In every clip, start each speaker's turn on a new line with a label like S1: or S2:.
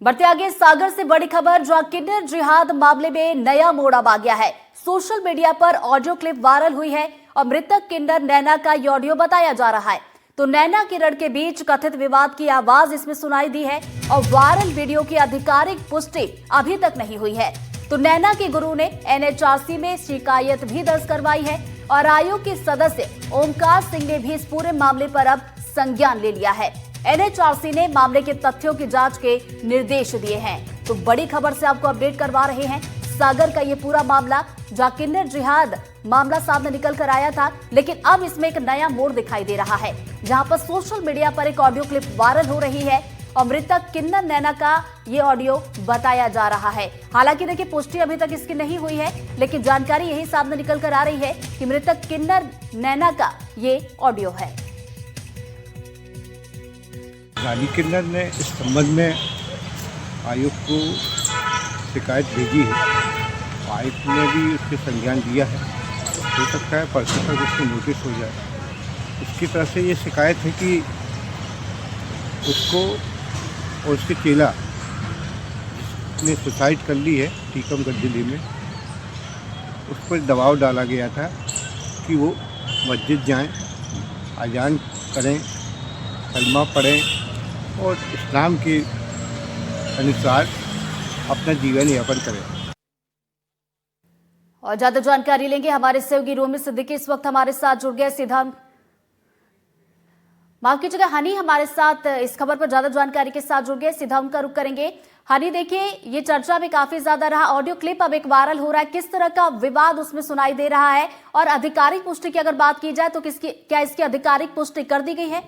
S1: बढ़ते आगे सागर से बड़ी खबर, जहां किन्नर जिहाद मामले में नया मोड़ अब आ गया है। सोशल मीडिया पर ऑडियो क्लिप वायरल हुई है और मृतक किन्नर नैना का ये ऑडियो बताया जा रहा है। तो नैना किरण के बीच कथित विवाद की आवाज इसमें सुनाई दी है और वायरल वीडियो की आधिकारिक पुष्टि अभी तक नहीं हुई है। तो नैना के गुरु ने एनएचआरसी में शिकायत भी दर्ज करवाई है और आयोग के सदस्य ओमकार सिंह ने भी इस पूरे मामले पर अब संज्ञान ले लिया है। एनएचआरसी ने मामले के तथ्यों की जांच के निर्देश दिए हैं। तो बड़ी खबर से आपको अपडेट करवा रहे हैं सागर का ये पूरा मामला, जहां किन्नर जिहाद मामला सामने निकल कर आया था, लेकिन अब इसमें एक नया मोड़ दिखाई दे रहा है, जहां पर सोशल मीडिया पर एक ऑडियो क्लिप वायरल हो रही है और मृतक किन्नर नैना का ये ऑडियो बताया जा रहा है। हालांकि देखिए, पुष्टि अभी तक इसकी नहीं हुई है, लेकिन जानकारी यही सामने निकल कर आ रही है कि मृतक किन्नर नैना का ये ऑडियो है।
S2: रानी किन्नर ने इस संबंध में आयोग को शिकायत भेजी है। आयोग ने भी उसके संज्ञान दिया है। हो सकता है परसों तक उसको नोटिस हो जाए। उसकी तरफ से ये शिकायत है कि उसको और उसके चेला ने सुसाइड कर ली है टीकमगढ़ जिले में, उस पर दबाव डाला गया था कि वो मस्जिद जाएं, अजान करें, कलमा पढ़ें और इस्लाम के अनुसार अपना जीवन यापन करें।
S1: और ज्यादा जानकारी लेंगे हमारे सहयोगी रोमी सिद्दीकी इस वक्त हमारे साथ जुड़ गए। सीधा माफ कीजिएगा, हनी हमारे साथ इस खबर पर ज्यादा जानकारी के साथ जुड़ गए। सीधा उनका रुख करेंगे। हनी, देखिए, ये चर्चा में काफी ज्यादा रहा, ऑडियो क्लिप अब एक वायरल हो रहा है, किस तरह का विवाद उसमें सुनाई दे रहा है और आधिकारिक पुष्टि की अगर बात की जाए तो क्या इसकी आधिकारिक पुष्टि कर दी गई है?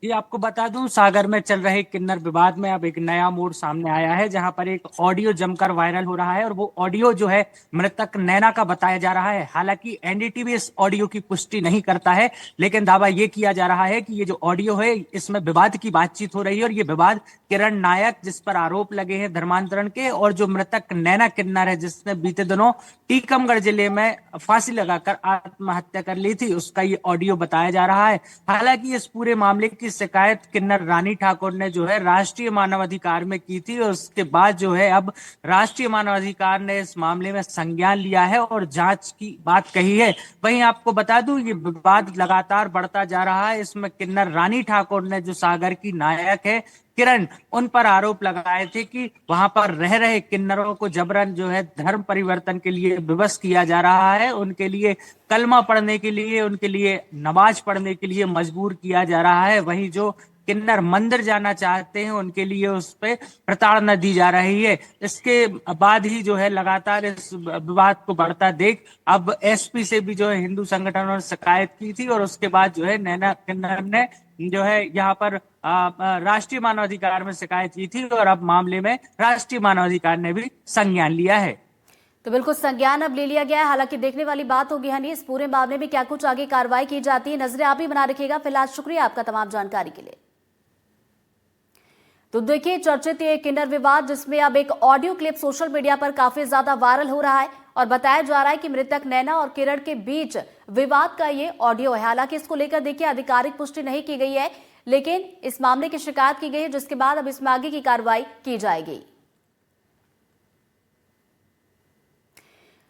S3: ये आपको बता दूं, सागर में चल रहे किन्नर विवाद में अब एक नया मोड़ सामने आया है, जहां पर एक ऑडियो जमकर वायरल हो रहा है और वो ऑडियो जो है मृतक नैना का बताया जा रहा है। हालांकि एनडीटीवी इस ऑडियो की पुष्टि नहीं करता है, लेकिन दावा ये किया जा रहा है कि ये जो ऑडियो है इसमें विवाद की बातचीत हो रही है और ये विवाद किरण नायक, जिस पर आरोप लगे हैं धर्मांतरण के, और जो मृतक नैना किन्नर है जिसने बीते दिनों टीकमगढ़ जिले में फांसी लगाकर आत्महत्या कर ली थी, उसका ये ऑडियो बताया जा रहा है। हालांकि इस पूरे मामले की शिकायत किन्नर रानी ठाकुर ने जो है राष्ट्रीय मानवाधिकार में की थी और उसके बाद जो है अब राष्ट्रीय मानवाधिकार ने इस मामले में संज्ञान लिया है और जांच की बात कही है। वहीं आपको बता दूं, ये विवाद लगातार बढ़ता जा रहा है। इसमें किन्नर रानी ठाकुर ने, जो सागर की नायक है किरण, उन पर आरोप लगाए थे कि वहां पर रह रहे किन्नरों को जबरन जो है धर्म परिवर्तन के लिए विवश किया जा रहा है, उनके लिए कलमा पढ़ने के लिए, उनके लिए नमाज पढ़ने के लिए मजबूर किया जा रहा है। वहीं जो किन्नर मंदिर जाना चाहते हैं उनके लिए उस पर प्रताड़ना दी जा रही है। इसके बाद ही जो है लगातार इस विवाद को बढ़ता देख अब एसपी से भी जो है हिंदू संगठनों ने शिकायत की थी और उसके बाद जो है नैना किन्नर ने जो है यहाँ पर राष्ट्रीय मानवाधिकार में शिकायत की थी और अब मामले में राष्ट्रीय मानवाधिकार ने भी संज्ञान लिया है।
S1: तो बिल्कुल संज्ञान अब ले लिया गया है। हालांकि देखने वाली बात होगी हनी, इस पूरे मामले में क्या कुछ आगे कार्रवाई की जाती है, नजरें आप ही बना रखिएगा। फिलहाल शुक्रिया आपका तमाम जानकारी के लिए। तो देखिए, चर्चित ये किन्नर विवाद, जिसमें अब एक ऑडियो क्लिप सोशल मीडिया पर काफी ज्यादा वायरल हो रहा है और बताया जा रहा है कि मृतक नैना और किरण के बीच विवाद का ये ऑडियो है। हालांकि इसको लेकर देखिए आधिकारिक पुष्टि नहीं की गई है, लेकिन इस मामले की शिकायत की गई है, जिसके बाद अब इसमें आगे की कार्रवाई की जाएगी।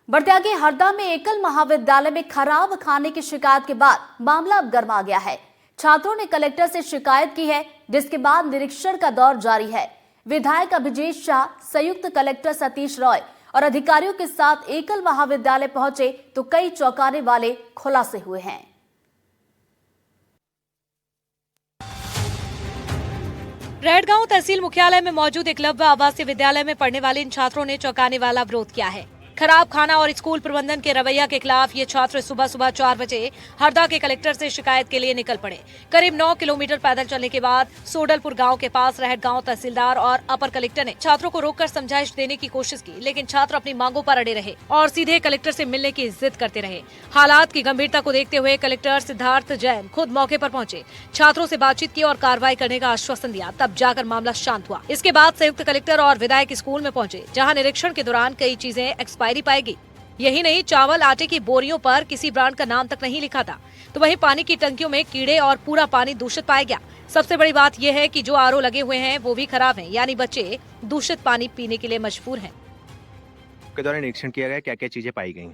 S1: बढ़ते आगे, हरदा में एकल महाविद्यालय में खराब खाने की शिकायत के बाद मामला अब गर्मा गया है। छात्रों ने कलेक्टर से शिकायत की है, जिसके बाद निरीक्षण का दौर जारी है। विधायक अभिजीत शाह, संयुक्त कलेक्टर सतीश रॉय और अधिकारियों के साथ एकल महाविद्यालय पहुंचे तो कई चौंकाने वाले खुलासे हुए हैं।
S4: रेडगांव तहसील मुख्यालय में मौजूद एकलव्य आवासीय विद्यालय में पढ़ने वाले इन छात्रों ने चौंकाने वाला विरोध किया है। खराब खाना और स्कूल प्रबंधन के रवैया के खिलाफ ये छात्र सुबह सुबह 4 बजे हरदा के कलेक्टर से शिकायत के लिए निकल पड़े। करीब 9 किलोमीटर पैदल चलने के बाद सोडलपुर गांव के पास रहटगांव तहसीलदार और अपर कलेक्टर ने छात्रों को रोककर समझाइश देने की कोशिश की, लेकिन छात्र अपनी मांगों पर अड़े रहे और सीधे कलेक्टर से मिलने की जिद करते रहे। हालात की गंभीरता को देखते हुए कलेक्टर सिद्धार्थ जैन खुद मौके पर पहुंचे, छात्रों से बातचीत की और कार्रवाई करने का आश्वासन दिया। तब जाकर मामला शांत हुआ। इसके बाद संयुक्त कलेक्टर और विधायक स्कूल में पहुंचे, जहाँ निरीक्षण के दौरान कई चीजें एक्सपायरी पाएगी। यही नहीं, चावल आटे की बोरियों पर किसी ब्रांड का नाम तक नहीं लिखा था। तो वहीं पानी की टंकियों में कीड़े और पूरा पानी दूषित पाया गया। सबसे बड़ी बात यह है कि जो आरओ लगे हुए हैं वो भी खराब हैं, यानी बच्चे दूषित पानी पीने के लिए मजबूर हैं।
S5: के द्वारा निरीक्षण किया गया, क्या क्या चीजें पाई गई?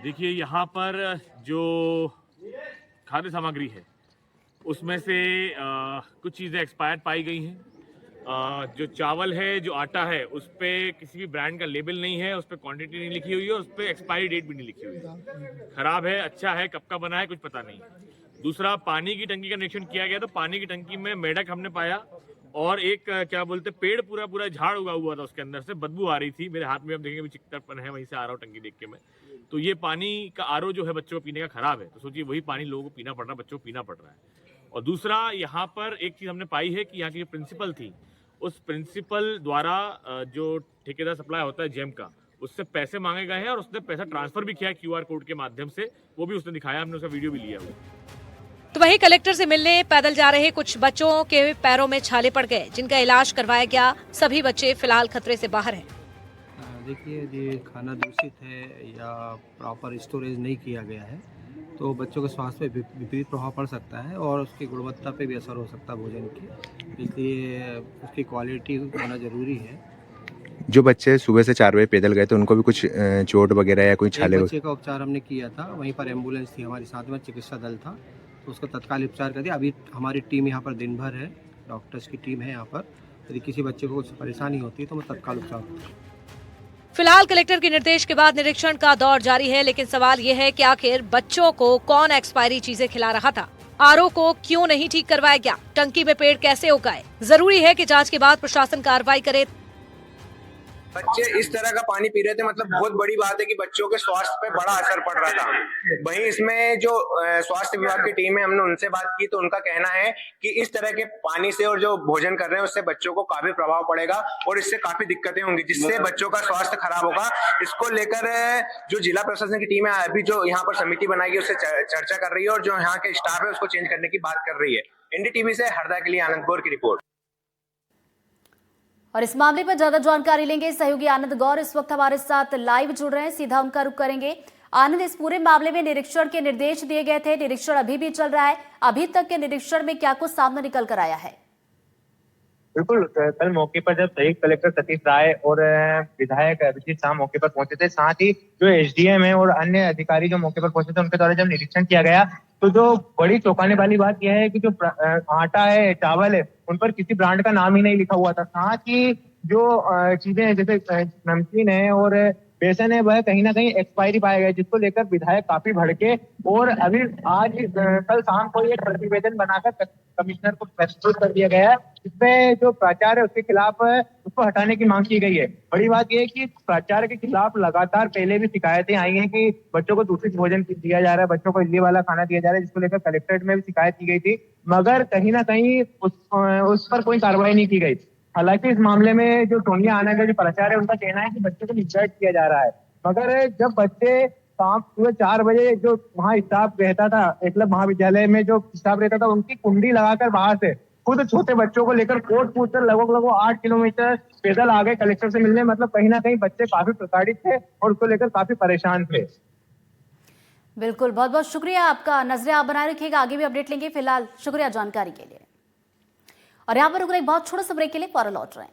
S6: देखिए, यहाँ पर जो खाद्य सामग्री है उसमें से कुछ चीज़ें एक्सपायर्ड पाई गई हैं। जो चावल है, जो आटा है, उस पर किसी भी ब्रांड का लेबल नहीं है, उस पर क्वांटिटी नहीं लिखी हुई है, उस पर एक्सपायरी डेट भी नहीं लिखी हुई है। खराब है, अच्छा है, कब का बना है कुछ पता नहीं। दूसरा, पानी की टंकी का निरीक्षण किया गया तो पानी की टंकी में मेढक हमने पाया और एक क्या बोलते पेड़ पूरा झाड़ उगा हुआ था, उसके अंदर से बदबू आ रही थी। मेरे हाथ में आप देखेंगे चिकटरपन है, वहीं से आ रहा हूँ टंकी देख के मैं। तो ये पानी का आरओ जो है बच्चों को पीने का खराब है, तो सोचिए वही पानी लोगों को पीना पड़ रहा है, बच्चों को पीना पड़ रहा है। और दूसरा, यहाँ पर एक चीज़ हमने पाई है कि यहाँ की जो प्रिंसिपल थी, उस प्रिंसिपल द्वारा जो ठेकेदार सप्लाई होता है जेम का, उससे पैसे मांगे गए हैं और उसने पैसा ट्रांसफर भी किया है क्यूआर कोड के माध्यम से, वो भी उसने दिखाया, हमने उसका वीडियो भी लिया हुआ।
S4: तो वहीं कलेक्टर से मिलने पैदल जा रहे कुछ बच्चों के पैरों में छाले पड़ गए, जिनका इलाज करवाया गया। सभी बच्चे फिलहाल खतरे से बाहर हैं।
S7: देखिए, ये खाना दूषित है या प्रॉपर स्टोरेज नहीं किया गया है तो बच्चों के स्वास्थ्य पे विपरीत प्रभाव पड़ सकता है और उसकी गुणवत्ता पे भी असर हो सकता है भोजन की, इसलिए उसकी क्वालिटी होना ज़रूरी है।
S5: जो बच्चे सुबह से 4 बजे पैदल गए थे उनको भी कुछ चोट वगैरह या कोई छाले?
S7: एक बच्चे का उपचार हमने किया था, वहीं पर एम्बुलेंस थी हमारे साथ में, चिकित्सा दल था, तो उसका तत्काल उपचार कर दिया। अभी हमारी टीम यहाँ पर दिन भर है, डॉक्टर्स की टीम है यहाँ पर। यदि किसी बच्चे को कुछ परेशानी होती है तो मैं तत्काल उपचार करता हूँ।
S4: फिलहाल कलेक्टर के निर्देश के बाद निरीक्षण का दौर जारी है, लेकिन सवाल ये है कि आखिर बच्चों को कौन एक्सपायरी चीजें खिला रहा था? आरओ को क्यों नहीं ठीक करवाया गया? टंकी में पेड़ कैसे उगाए? जरूरी है कि जांच के बाद प्रशासन कार्रवाई करे।
S8: बच्चे इस तरह का पानी पी रहे थे, मतलब बहुत बड़ी बात है कि बच्चों के स्वास्थ्य पे बड़ा असर पड़ रहा था। वहीं इसमें जो स्वास्थ्य विभाग की टीम है, हमने उनसे बात की तो उनका कहना है कि इस तरह के पानी से और जो भोजन कर रहे हैं उससे बच्चों को काफी प्रभाव पड़ेगा और इससे काफी दिक्कतें होंगी, जिससे बच्चों का स्वास्थ्य खराब होगा। इसको लेकर जो जिला प्रशासन की टीम है अभी जो यहाँ पर समिति बनाई गई उससे चर्चा कर रही है और जो यहाँ के स्टाफ है उसको चेंज करने की बात कर रही है। एनडीटीवी से हरदा के लिए आनंद गौर की रिपोर्ट।
S1: और इस मामले पर ज्यादा जानकारी लेंगे सहयोगी आनंद गौर इस वक्त हमारे साथ लाइव जुड़ रहे हैं, सीधा उनका रुख करेंगे। आनंद, इस पूरे मामले में निरीक्षण के निर्देश दिए गए थे, निरीक्षण अभी भी चल रहा है, अभी तक के निरीक्षण में क्या कुछ सामने निकल कर आया है?
S9: बिल्कुल, कल मौके पर जब संयुक्त कलेक्टर सतीश राय और विधायक अभिजीत शाह मौके पर पहुंचे थे, साथ ही जो एसडीएम है और अन्य अधिकारी जो मौके पर पहुंचे थे, उनके द्वारा जब निरीक्षण किया गया तो जो बड़ी चौंकाने वाली बात यह है कि जो आटा है, चावल है, उन पर किसी ब्रांड का नाम ही नहीं लिखा हुआ था। साथ ही जो चीजें हैं जैसे नमकीन है और बेसन है, वह कहीं ना कहीं एक्सपायरी पाया गया, जिसको लेकर विधायक काफी भड़के और अभी आज कल शाम को एक प्रतिवेदन बनाकर कमिश्नर को प्रस्तुत कर दिया गया है, जिसमें जो प्राचार्य है उसके खिलाफ उसको हटाने की मांग की गई है। बड़ी बात यह है कि प्राचार्य के खिलाफ लगातार पहले भी शिकायतें आई हैं कि बच्चों को दूषित भोजन दिया जा रहा है, बच्चों को इडली वाला खाना दिया जा रहा है, जिसको लेकर कलेक्ट्रेट में भी शिकायत की गई थी, मगर कहीं ना कहीं उस पर कोई कार्रवाई नहीं की गई। हालांकि इस मामले में जो टोनिया आनंद है, जो प्राचार्य है, उनका कहना है कि बच्चों को निगलेक्ट किया जा रहा है, मगर जब बच्चे शाम सुबह 4 बजे जो वहाँ स्टाफ रहता था, एकलव्य महाविद्यालय में जो स्टाफ रहता था, उनकी कुंडी लगाकर बाहर से खुद छोटे बच्चों को लेकर कोट पूछकर लगभग 8 किलोमीटर पैदल आ गए कलेक्टर से मिलने। मतलब कहीं ना कहीं बच्चे काफी प्रताड़ित थे और उसको लेकर काफी परेशान थे।
S1: बिल्कुल, बहुत बहुत शुक्रिया आपका। नजरें आप बनाए रखिएगा, आगे भी अपडेट लेंगे। फिलहाल शुक्रिया जानकारी के लिए। और यहाँ पर रुक रहे एक बहुत छोटा सा ब्रेक के लिए, फौरन लौट रहे हैं।